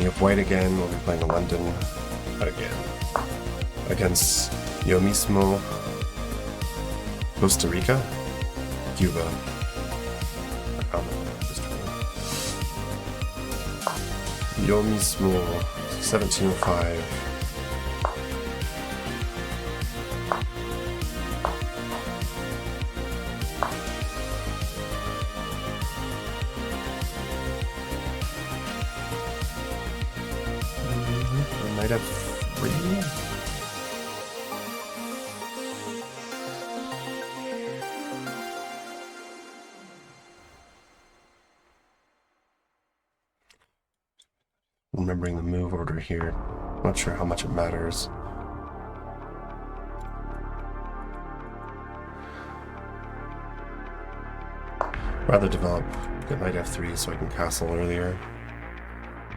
have white again. We'll be playing London again against Yo Mismo, Costa Rica, Cuba. Yo Mismo, 1705. Knight f3. Remembering the move order here. Not sure how much it matters. Rather develop get knight f3 so I can castle earlier.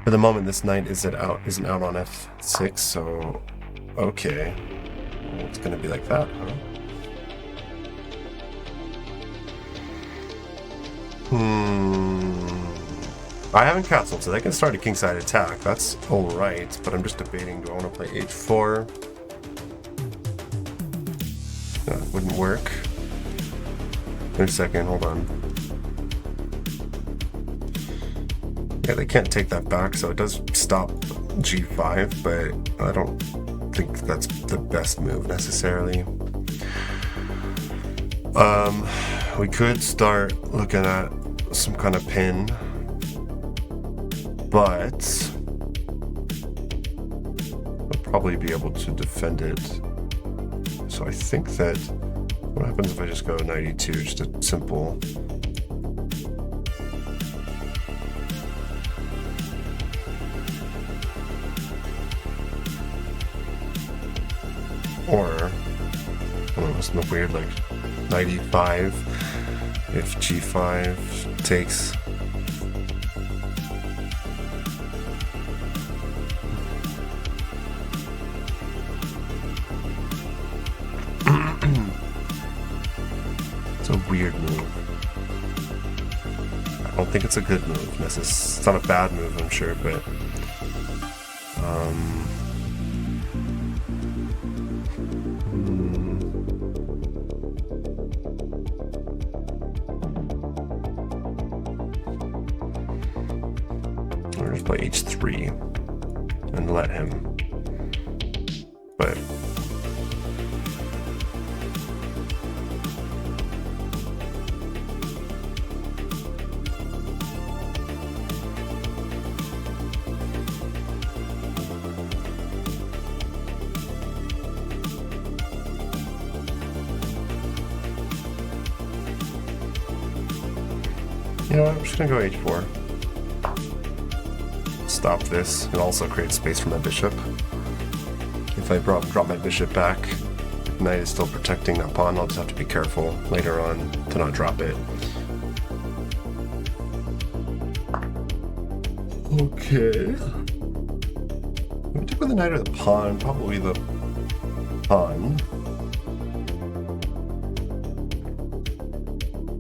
For the moment, this knight isn't out on f6, so okay. Well, it's gonna be like that, huh? I haven't castled, so they can start a kingside attack. That's alright, but I'm just debating, do I want to play h4? That wouldn't work. Wait a second, hold on. Yeah, they can't take that back, so it does stop g5, but I don't think that's the best move necessarily. We could start looking at some kind of pin, but we'll probably be able to defend it. So I think that what happens if I just go knight e2, just a simple. Or, something weird like knight e5 if g5 takes. It's a weird move. I don't think it's a good move. It's not a bad move, I'm sure, but I'll just play h3 and let him. But you know what, I'm just gonna go h4. Stop this and also create space for my bishop. If I drop my bishop back, knight is still protecting that pawn. I'll just have to be careful later on to not drop it. Okay. We take with the knight or the pawn? Probably the pawn.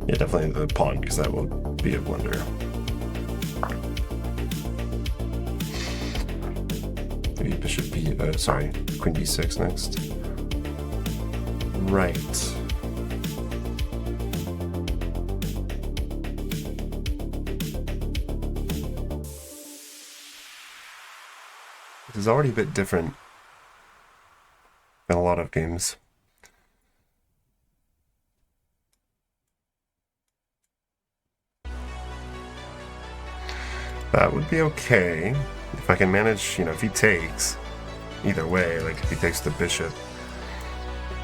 Yeah, definitely the pawn, because that will be a blunder. Maybe bishop b, sorry, queen b6 next. Right. This is already a bit different than a lot of games. That would be okay if I can manage, if he takes, either way, like if he takes the bishop.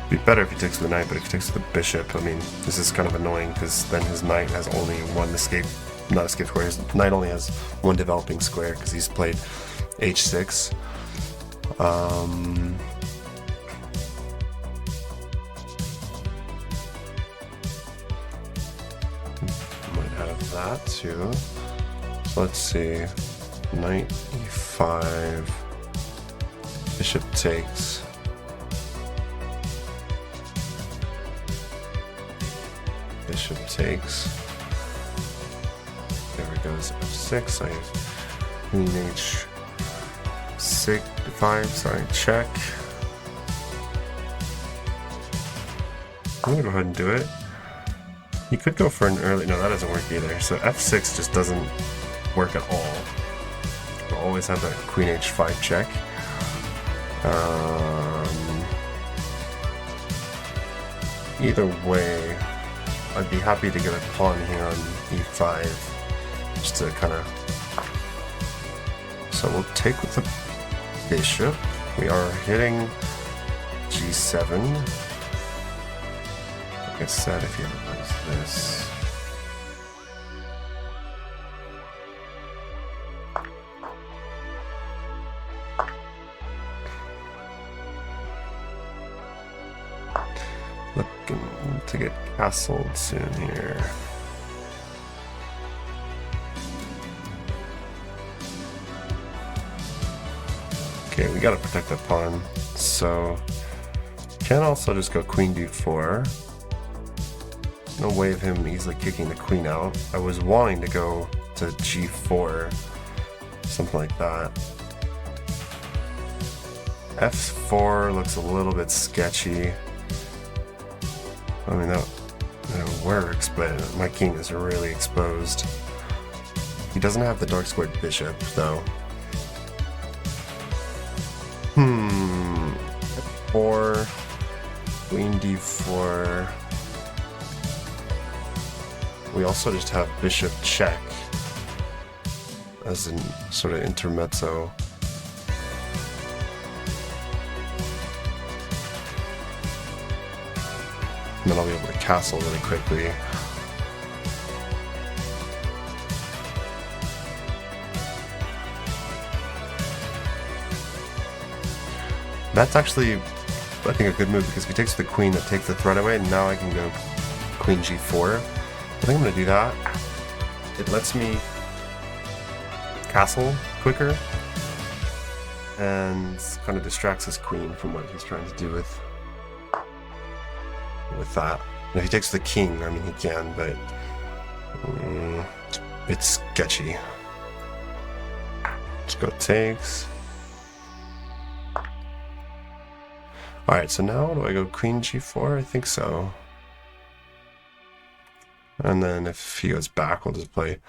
It'd be better if he takes the knight, but if he takes the bishop, I mean, this is kind of annoying because then his knight has only one escape, not escape square, his knight only has one developing square because he's played h6. Might have that too. So let's see, knight e5, bishop takes. Bishop takes. There we go, f6. I have queen h4. F5, sorry, check. I'm gonna go ahead and do it. You could go for an early, no, that doesn't work either. So F6 just doesn't work at all. You'll always have that Queen H5 check. Either way, I'd be happy to get a pawn here on E5, just to kind of... So we'll take with the bishop. We are hitting G7. Like I said, if you replace this... Looking to get castled soon here. Okay, we gotta protect that pawn. So, can also just go Queen D4. No way of him easily kicking the queen out. I was wanting to go to G4, something like that. F4 looks a little bit sketchy. I mean, that works, but my king is really exposed. He doesn't have the dark squared bishop, though. F4, Queen D4. We also just have bishop check as in sort of intermezzo. And then I'll be able to castle really quickly. That's actually, I think, a good move, because if he takes the queen, that takes the threat away, and now I can go Queen G4. I think I'm going to do that. It lets me castle quicker, and kind of distracts his queen from what he's trying to do with that. And if he takes the king, I mean, he can, but it's sketchy. Let's go takes. Alright, so now do I go Queen G4? I think so. And then if he goes back, we'll just play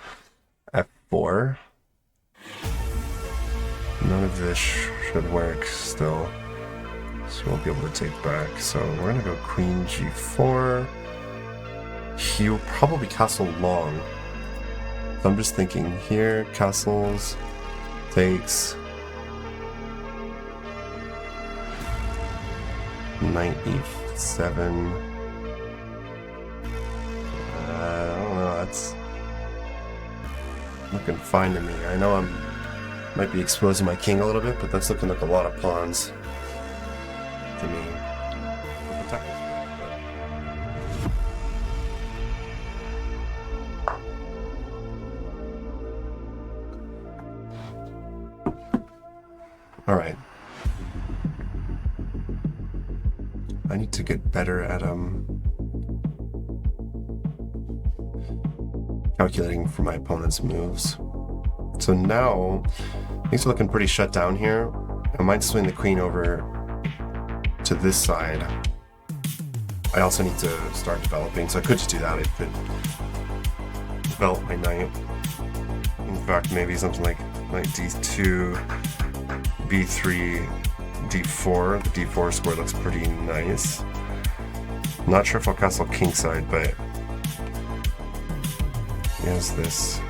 F4. None of this should work still. So we won't be able to take back. So we're going to go Queen G4. He will probably castle long. So I'm just thinking here, castles, takes. Knight E7. I don't know, that's looking fine to me. I know might be exposing my king a little bit, but that's looking like a lot of pawns to me. Alright. I need to get better at calculating for my opponent's moves. So now things are looking pretty shut down here. I might swing the queen over to this side. I also need to start developing, so I could just do that. I could develop my knight. In fact, maybe something like knight D2, B3, D4. The D4 square looks pretty nice. I'm not sure if I'll castle kingside, but here's this.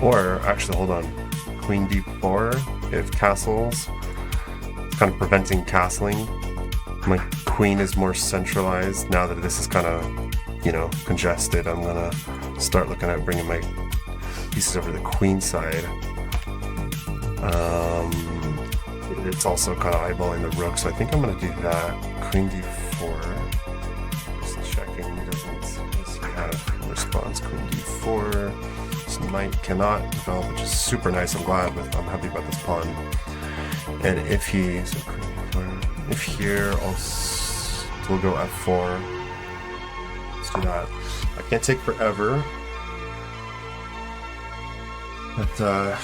Or, actually, hold on. Queen D4, if castles, it's kind of preventing castling. My queen is more centralized. Now that this is kind of, congested, I'm gonna start looking at bringing my pieces over to the queen side. It's also kind of eyeballing the rook, so I think I'm gonna do that. Queen D4. Just checking, he doesn't have response. Queen D4. Some knight cannot develop, which is super nice. I'm I'm happy about this pawn. And if here, we'll go f4. Let's do that. I can't take forever. But,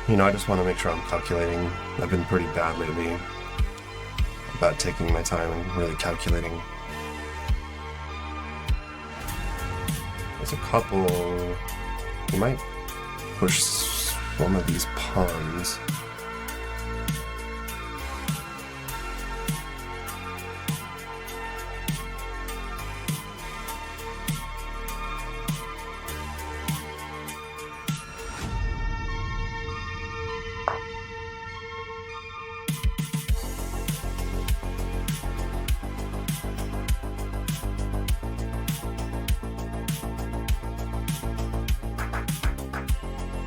you know, I just want to make sure I'm calculating. I've been pretty bad lately about taking my time and really calculating. There's a couple. You might push one of these pawns.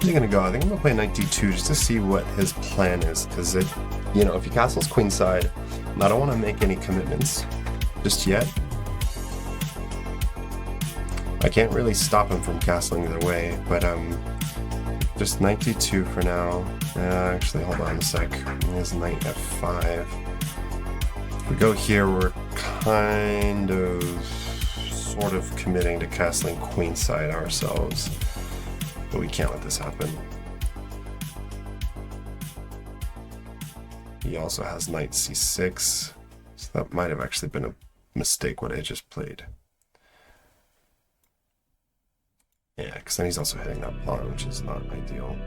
I'm gonna go. I think I'm gonna play knight d2 just to see what his plan is, because if he castles queenside, I don't want to make any commitments just yet. I can't really stop him from castling either way, but just knight d2 for now. Actually, hold on a sec. There's knight f5. If we go here, we're kind of sort of committing to castling queenside ourselves. But we can't let this happen. He also has knight c6, so that might have actually been a mistake what I just played. Yeah, because then he's also hitting that pawn, which is not ideal.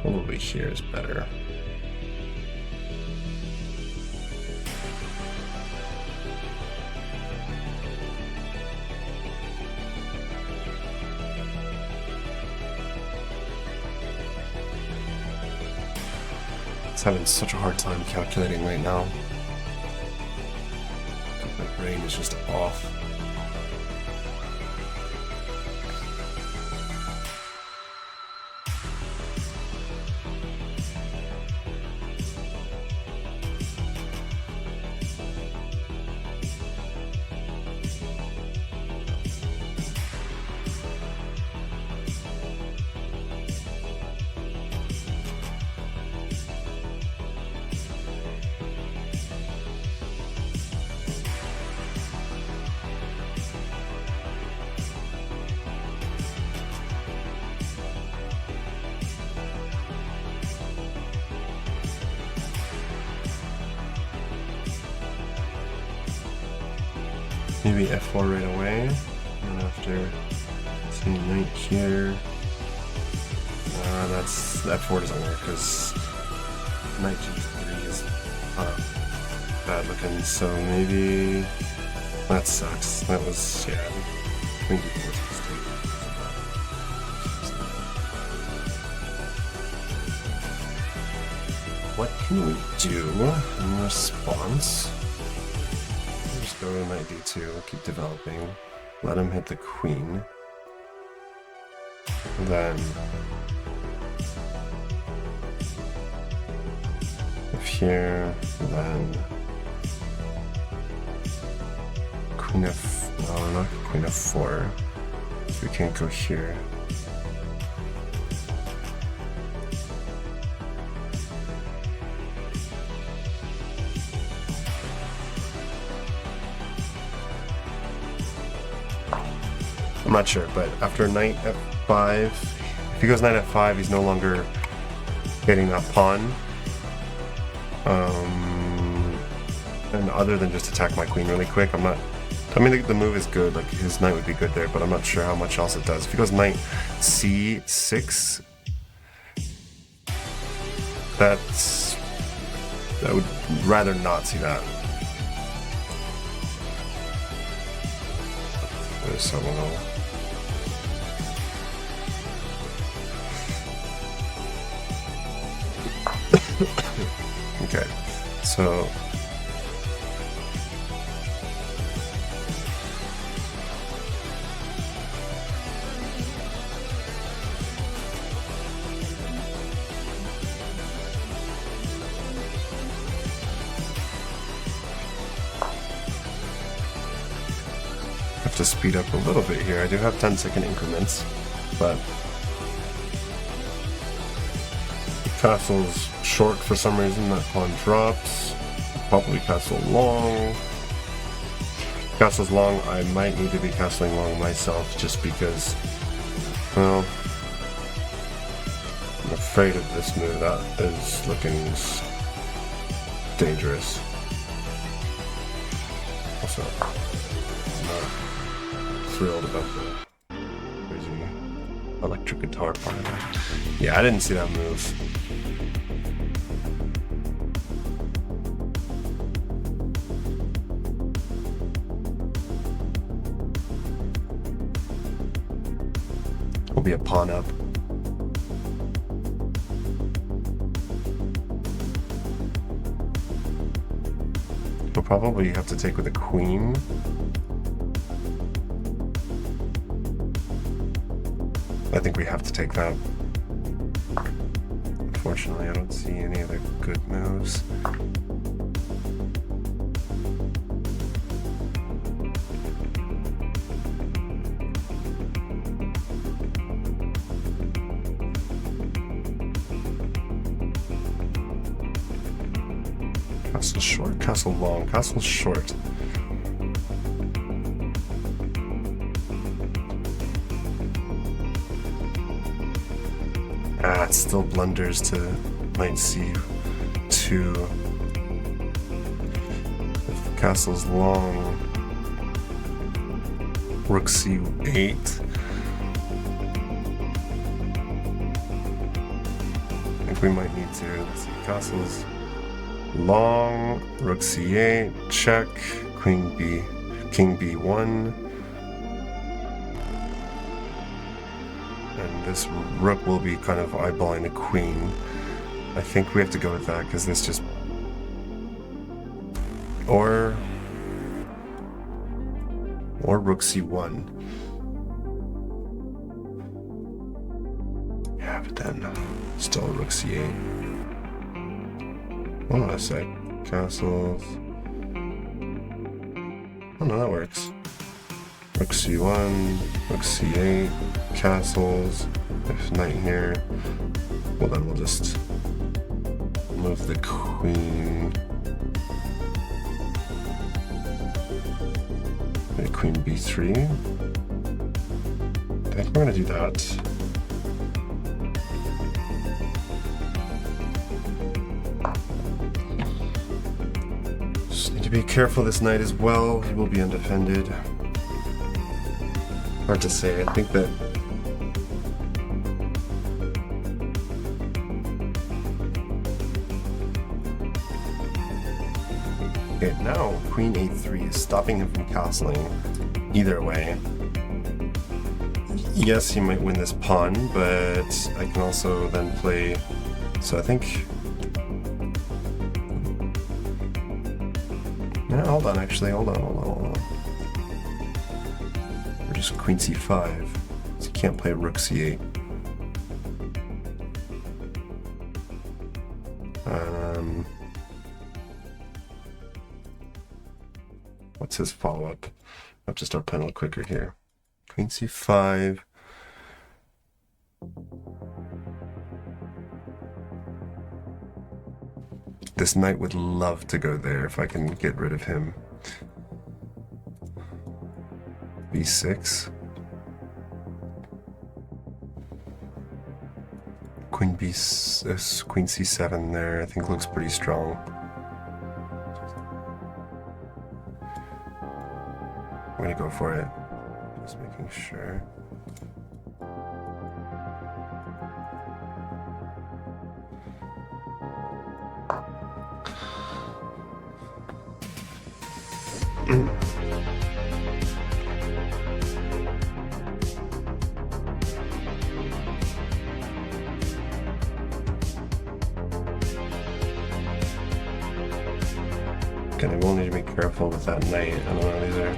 Probably here is better. It's having such a hard time calculating right now. My brain is just off. Maybe f4 right away, and after seeing knight here, that's f4 doesn't work because knight g3 is bad looking. So maybe that sucks. That was queen d4 was a mistake. What can we do in response? Go to knight d2, keep developing, let him hit the queen, then if here, then queen f, no, not queen f4, so we can't go here. I'm not sure, but after knight f5, if he goes knight f5, he's no longer hitting that pawn. And other than just attack my queen really quick, I mean, the move is good, like his knight would be good there, but I'm not sure how much else it does. If he goes knight c6, I would rather not see that. There's someone else. Okay, so to speed up a little bit here. I do have 10-second increments, but castle's short for some reason. That pawn drops. Probably castle long. Castle's long. I might need to be castling long myself just because, well, I'm afraid of this move. That is looking dangerous. Also, I'm not thrilled about the crazy electric guitar part of that. Yeah, I didn't see that move. Will be a pawn up. We'll probably have to take with a queen. I think we have to take that. Unfortunately, I don't see any other good moves. Castle short, castle long, castle short. It still blunders to knight c2. If the castle's long, rook c8. I think we might need to. Let's see, castle's long, rook c8, check, queen b, king b1. And this rook will be kind of eyeballing the queen. I think we have to go with that because this just... Or rook c1. Yeah, but then still rook c8. Hold on a sec. Castles. Oh no, that works. Rook c1, rook c8, castles. If knight here, well then we'll just move the queen. Maybe queen b3. I think we're gonna do that. Just need to be careful this knight as well. He will be undefended. Hard to say. I think that okay, now queen a3 is stopping him from castling either way. Yes, he might win this pawn, but I can also then play, so I think, no, hold on, actually, hold on. Or just queen c5, so you can't play rook c8. What's his follow-up? I have to start playing a little quicker here. Queen c5. This knight would love to go there if I can get rid of him. b6. Queen queen c7 there, I think looks pretty strong. I'm gonna go for it. Just making sure. Again, I will need to be careful with that knight. I don't know, these are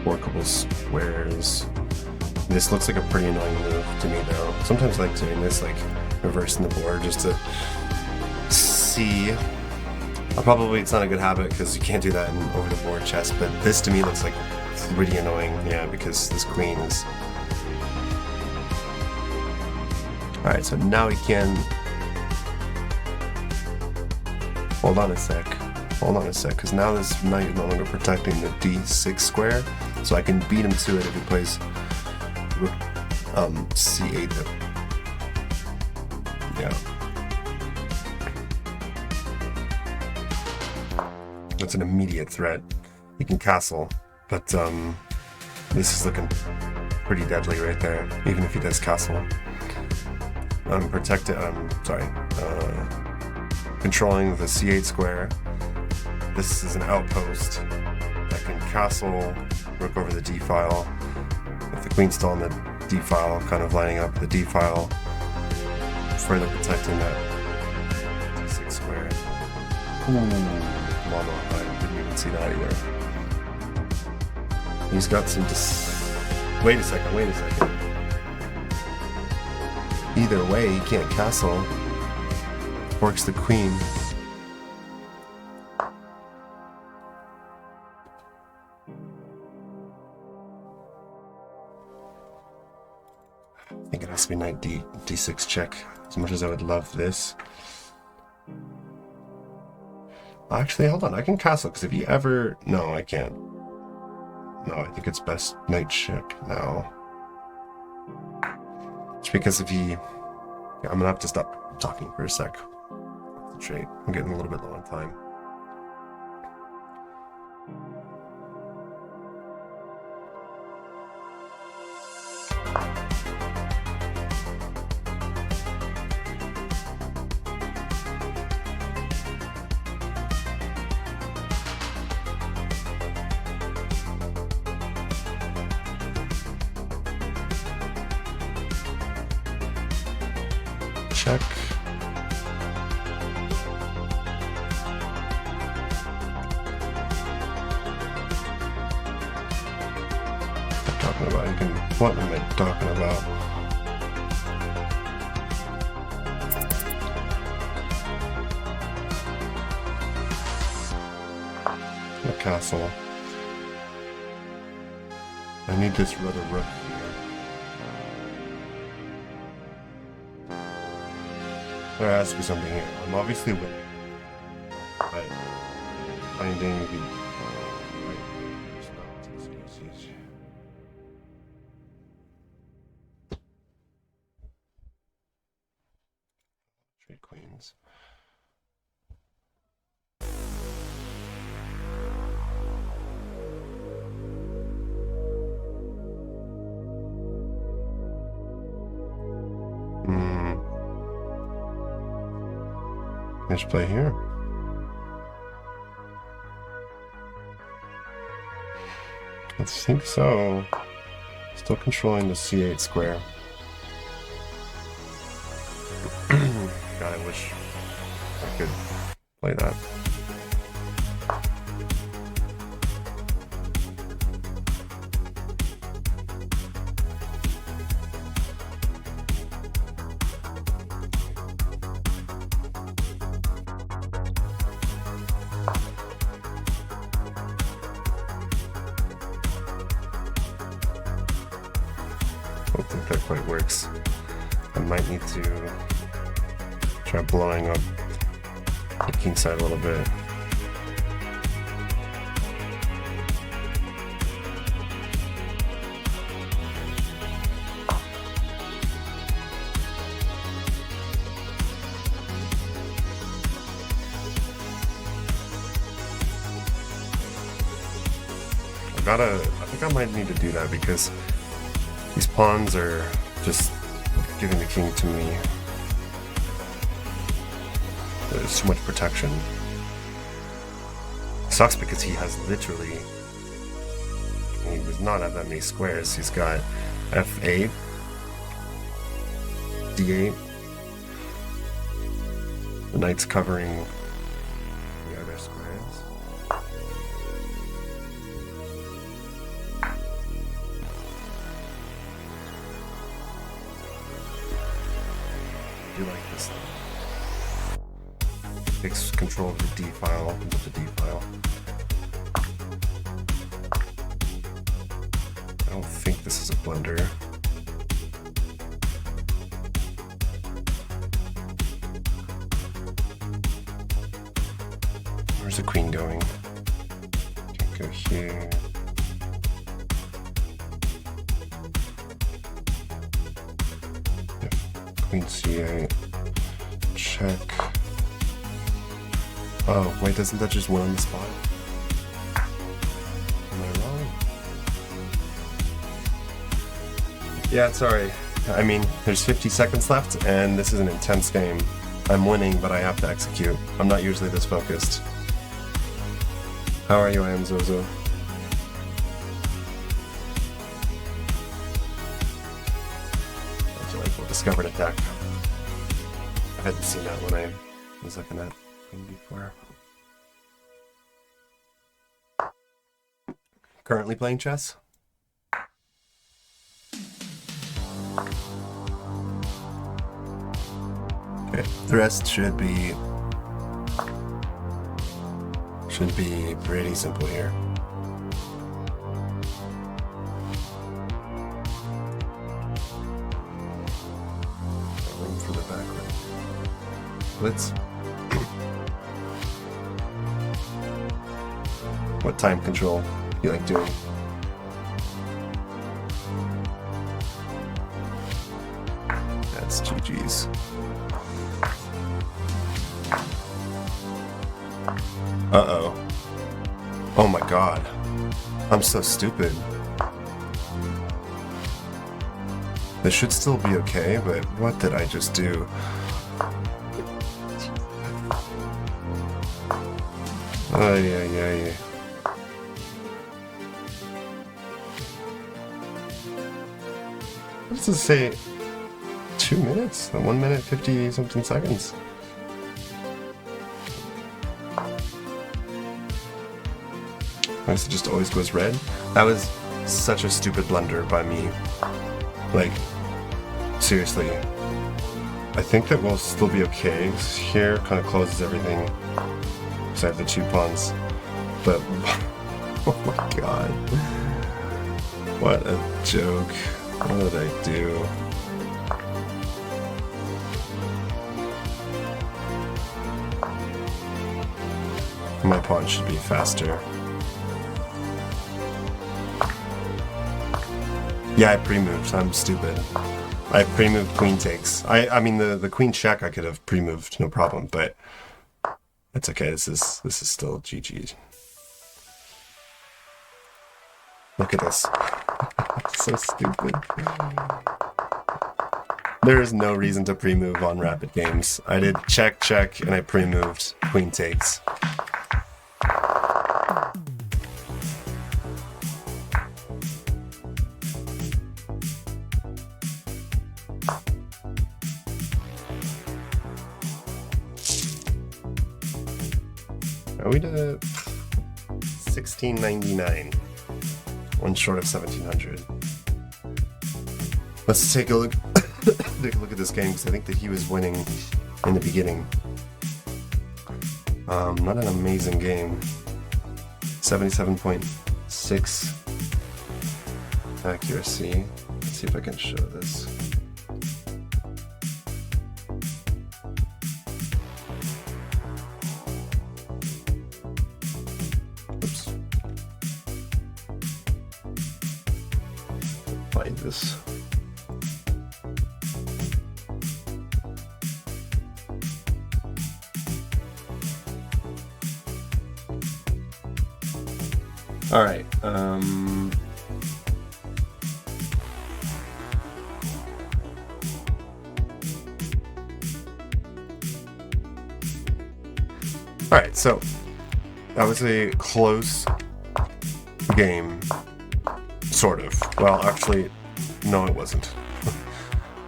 workable squares. This looks like a pretty annoying move to me though. Sometimes I like doing this, like reversing the board just to see. Probably it's not a good habit because you can't do that in over the board chess, but this to me looks like pretty annoying, yeah, because this queen is... Alright, so now we can... Hold on a sec, because now this knight is no longer protecting the d6 square, so I can beat him to it if he plays rook c8. Yeah. That's an immediate threat. He can castle, but this is looking pretty deadly right there, even if he does castle. Controlling the c8 square. This is an outpost that can castle, rook over the d file. If the queen's still on the d file, kind of lining up the d file, further protecting that d6 square. Ooh, Mono, I didn't even see that either. He's got some wait a second. Either way, he can't castle. Works the queen. I think it has to be knight d6 check, as much as I would love this. Actually, hold on, I can castle, because if he ever... No, I can't. No, I think it's best knight check now. It's because if he... Yeah, I'm gonna have to stop talking for a sec. Straight. I'm getting a little bit low on time. Check. What am I talking about? A castle. I need this other rook here. There has to be something here. I'm obviously winning. But finding the... Queens. Let's play here. I think so. Still controlling the c8 square. God, I wish I could play that. I don't think that quite works. I might need to try blowing up the king side a little bit. I think I might need to do that because these pawns are just giving the king to me. There's too much protection. It sucks because he has literally... He does not have that many squares. He's got f8, d8. The knight's covering the other squares. I do like this. Takes control of the D file, opens up the D file. don't think this is a blunder. Where's the queen going? Can't go here. Queen c8. Check. Oh, wait, doesn't that just win on the spot? Am I wrong? Yeah, sorry. I mean, there's 50 seconds left, and this is an intense game. I'm winning, but I have to execute. I'm not usually this focused. How are you, I am Zozo? I feel like we'll discover an attack. I hadn't seen that when I was looking at Queen before. Currently playing chess? Okay, the rest should be pretty simple here. Room for the background. Blitz. What time control you like doing? That's GG's. Uh-oh. Oh my god. I'm so stupid. This should still be okay, but what did I just do? Oh, yeah. What does it say? 2 minutes? 1 minute, 50 something seconds. It just always goes red. That was such a stupid blunder by me. Like, seriously. I think that we'll still be okay. Here kind of closes everything. Because I have the 2 pawns. But, oh my god. What a joke. What did I do? My pawn should be faster. Yeah, I pre-moved. I'm stupid. I pre-moved queen takes. I mean the queen check I could have pre-moved, no problem, but it's okay. This is still GG. Look at this. So stupid. There is no reason to pre-move on rapid games. I did check, and I pre-moved queen takes. Are we to 1699? One short of 1700. Let's take a look. Take a look at this game because I think that he was winning in the beginning. Not an amazing game. 77.6 accuracy. Let's see if I can show this. Oops. Find this. All right. All right. So that was a close game, sort of. Well, actually, no, it wasn't.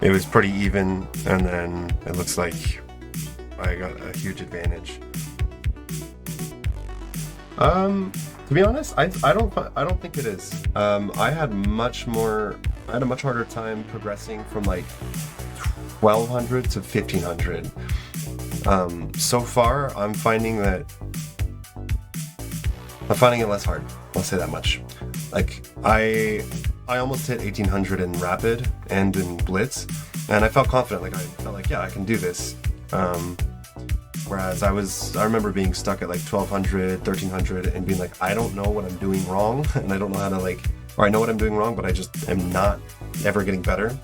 It was pretty even, and then it looks like I got a huge advantage. To be honest, I don't think it is. I had a much harder time progressing from like 1200 to 1500. So far, I'm finding it less hard. I'll say that much. Like I I almost hit 1800 in Rapid and in Blitz, and I felt confident. Like I felt like, yeah, I can do this. Whereas I remember being stuck at like 1200, 1300 and being like, I don't know what I'm doing wrong, and I don't know how to or I know what I'm doing wrong, but I just am not ever getting better.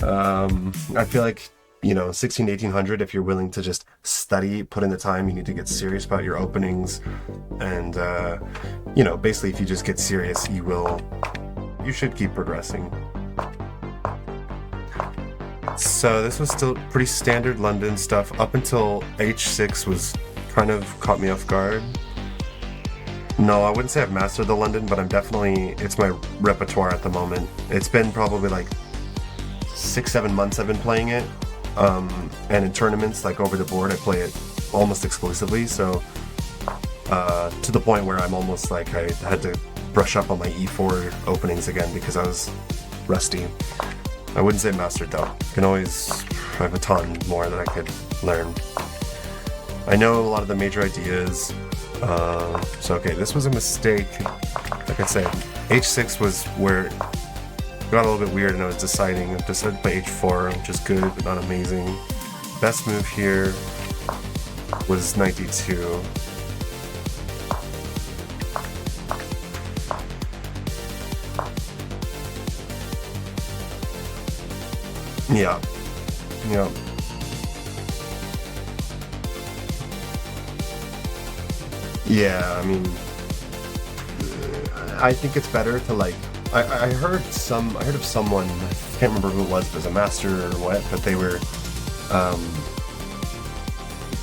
I feel like, 16 to 1800, if you're willing to just study, put in the time, you need to get serious about your openings. And, basically if you just get serious, you should keep progressing. So this was still pretty standard London stuff up until H6 was kind of caught me off guard. No, I wouldn't say I've mastered the London, but it's my repertoire at the moment. It's been probably like 6-7 months I've been playing it. And in tournaments, like over the board, I play it almost exclusively. So, to the point where I'm almost like I had to brush up on my E4 openings again because I was rusty. I wouldn't say mastered though. I have a ton more that I could learn. I know a lot of the major ideas. Okay, this was a mistake. Like I said, H6 was where it got a little bit weird and I was deciding. I decided to play H4, which is good, but not amazing. Best move here was 92. Yeah. Yeah, I mean, I think it's better to I heard of someone, I can't remember who it was, if it was a master or what, but they were,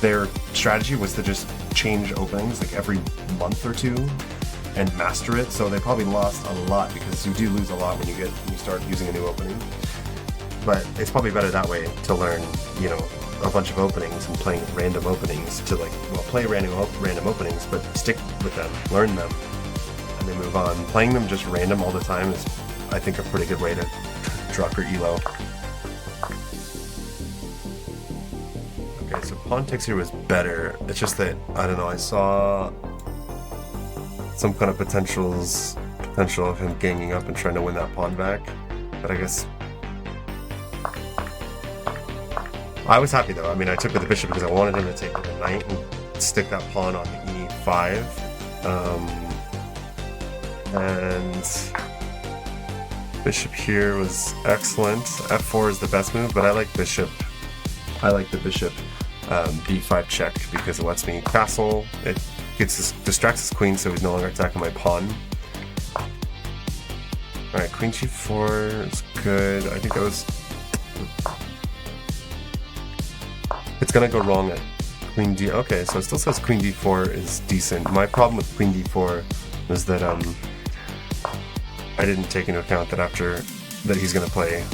their strategy was to just change openings like every month or two and master it, so they probably lost a lot because you do lose a lot when you start using a new opening. But it's probably better that way to learn, a bunch of openings and playing random openings to play random openings, but stick with them, learn them, and then move on. Playing them just random all the time is, I think, a pretty good way to drop your elo. Okay, so pawn takes here was better. It's just that, I don't know, I saw some kind of potential of him ganging up and trying to win that pawn back, but I guess I was happy though. I mean, I took with the bishop because I wanted him to take with the knight and stick that pawn on the e5. And bishop here was excellent. F4 is the best move, but I like the bishop b5 check because it lets me castle. It distracts his queen, so he's no longer attacking my pawn. All right, queen g4 is good. I think that was. It's gonna go wrong at queen d. Okay, so it still says queen d4 is decent. My problem with queen d4 was that I didn't take into account that after that he's gonna play,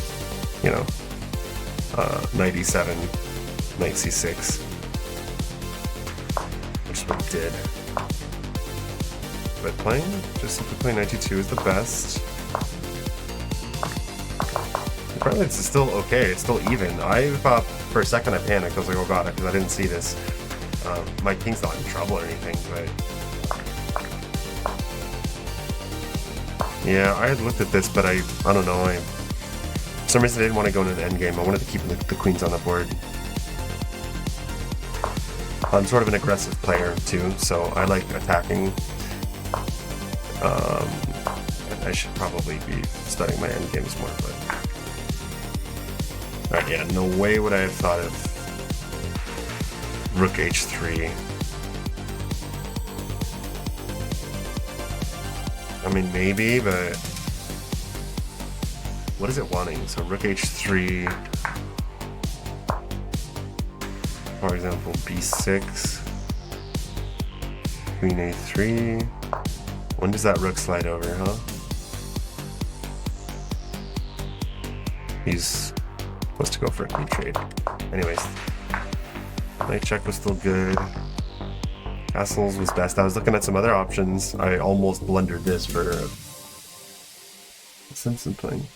knight e7, knight c6, which is what he did. But simply playing knight d2 is the best. Apparently it's still okay, it's still even. I thought for a second I panicked, I was like, oh god, because I didn't see this. My king's not in trouble or anything, but... Yeah, I had looked at this, but I don't know, for some reason I didn't want to go into an endgame. I wanted to keep the queens on the board. I'm sort of an aggressive player too, so I like attacking. I should probably be studying my endgames more, but... Alright, yeah, no way would I have thought of rook h3. I mean, maybe, but what is it wanting? So rook h3, for example, b6, queen a3. When does that rook slide over, huh? He's supposed to go for a key trade. Anyways, knight check was still good. Castles was best. I was looking at some other options. I almost blundered this for since I'm playing.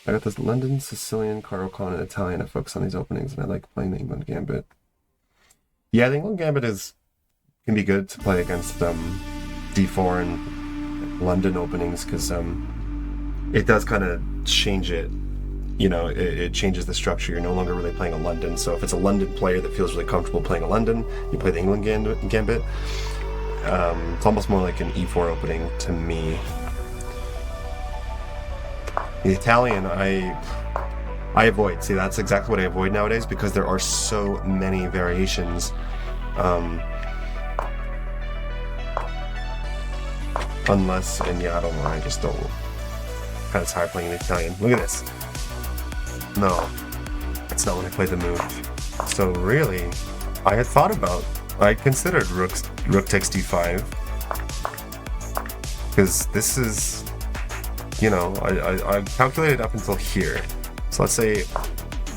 I got this London, Sicilian, Caro-Kann, and Italian. I focus on these openings, and I like playing the England Gambit. Yeah, the England Gambit can be good to play against d4 and London openings because it does kind of change it. You know, it changes the structure. You're no longer really playing a London. So if it's a London player that feels really comfortable playing a London, you play the England gambit. It's almost more like an e4 opening to me. The Italian, I avoid. See, that's exactly what I avoid nowadays because there are so many variations. Unless, and yeah, I don't know, I just don't. Kind of tired playing in Italian. Look at this. No, that's not when I played the move. So really, I had thought about, I considered rook takes d5. Because this is, you know, I calculated up until here. So let's say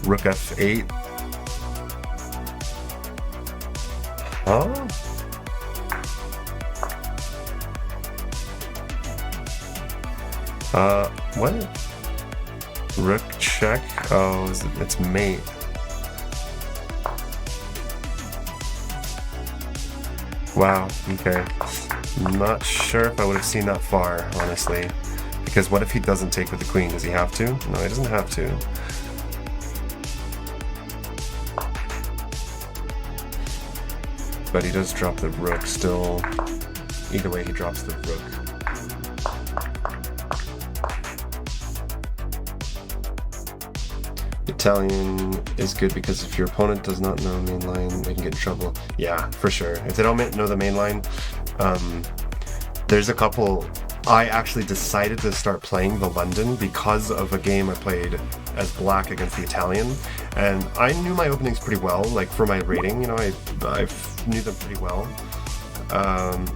rook f8. Huh? What? Rook check? Oh, it's mate. Wow, okay. Not sure if I would have seen that far, honestly. Because what if he doesn't take with the queen? Does he have to? No, he doesn't have to. But he does drop the rook still. Either way, he drops the rook. Italian is good because if your opponent does not know main line, they can get in trouble. Yeah, for sure. If they don't know the main line, there's a couple. I actually decided to start playing the London because of a game I played as black against the Italian, and I knew my openings pretty well. Like for my rating, you know, I knew them pretty well. I'm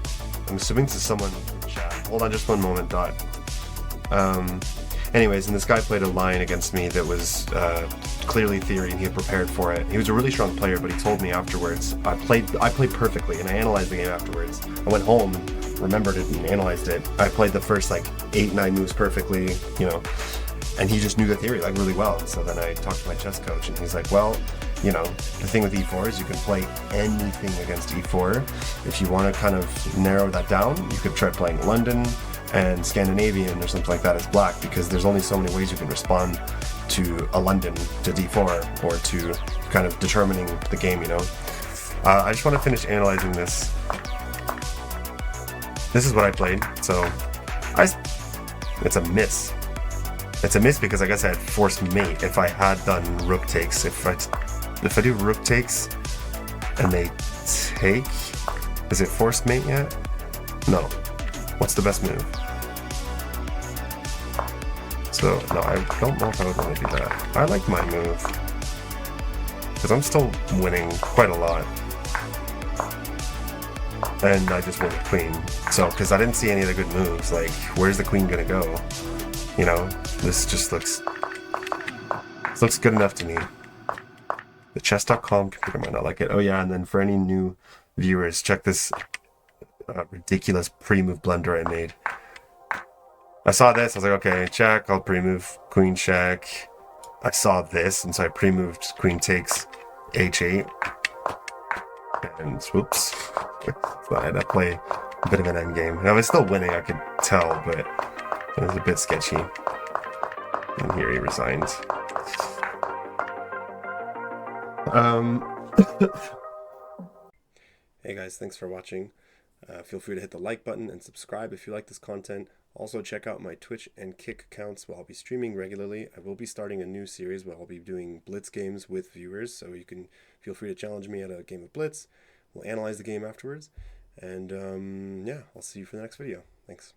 assuming this is someone in chat. Hold on, just one moment, Dot. Anyways, and this guy played a line against me that was clearly theory, and he had prepared for it. He was a really strong player, but he told me afterwards, I played perfectly, and I analyzed the game afterwards. I went home, remembered it, and analyzed it. I played the first like 8-9 moves perfectly, you know, and he just knew the theory like really well. So then I talked to my chess coach, and he's like, well, you know, the thing with e4 is you can play anything against e4. If you want to kind of narrow that down, you could try playing London and Scandinavian or something like that as black, because there's only so many ways you can respond to a London to d4 or to kind of determining the game, you know. I just want to finish analyzing this. This is what I played, so it's a miss. It's a miss because I guess I had forced mate. If I had done rook takes, if I do rook takes and they take, is it forced mate yet? No. What's the best move? So, no, I don't know if I would want to do that. I like my move. Because I'm still winning quite a lot. And I just won the queen. So, because I didn't see any of the good moves. Like, where's the queen gonna go? You know, this just looks good enough to me. The chess.com computer might not like it. Oh yeah, and then for any new viewers, check this ridiculous pre-move blunder I made. I saw this, I was like, okay, check, I'll pre-move queen check. I saw this, and so I pre-moved queen takes h8. And whoops. So I had to play a bit of an endgame. And I was still winning, I could tell, but it was a bit sketchy. And here he resigned. Hey guys, thanks for watching. Feel free to hit the like button and subscribe if you like this content. Also check out my Twitch and Kick accounts where I'll be streaming regularly. I will be starting a new series where I'll be doing Blitz games with viewers, so you can feel free to challenge me at a game of Blitz. We'll analyze the game afterwards. And yeah, I'll see you for the next video. Thanks.